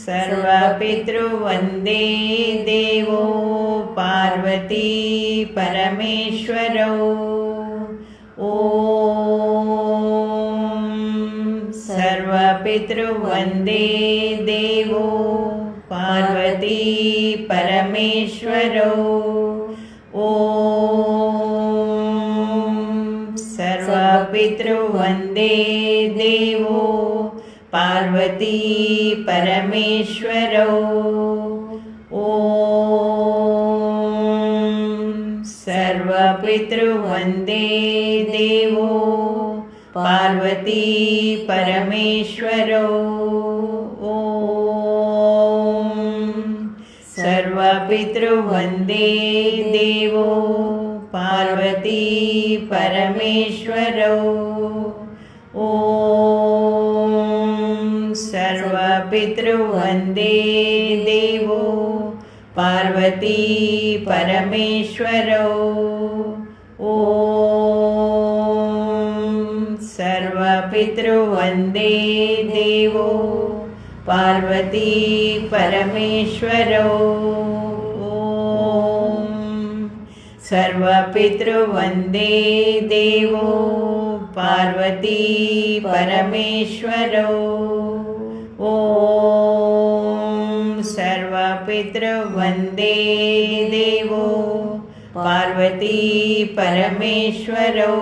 सर्वपितृवन्दे देवो पार्वती परमेश्वरौ। सर्वपितृवन्दे देवो पार्वती परमेश्वरौ। सर्वपितृवन्दे देवो पार्वती परमेश्वरौ। सर्वपितृवन्दे देवो पार्वती परमेश्वरौ। सर्वपितृवन्दे देवो पार्वती परमेश्वरौ। सर्वपितृवन्दे देवो पार्वती परमेश्वरौ। सर्वपितृवन्दे देवो पार्वती परमेश्वरौ। सर्वपितृवन्दे देवो पार्वती परमेश्वरौ। सर्वपितृवन्दे देवो पार्वती परमेश्वरौ।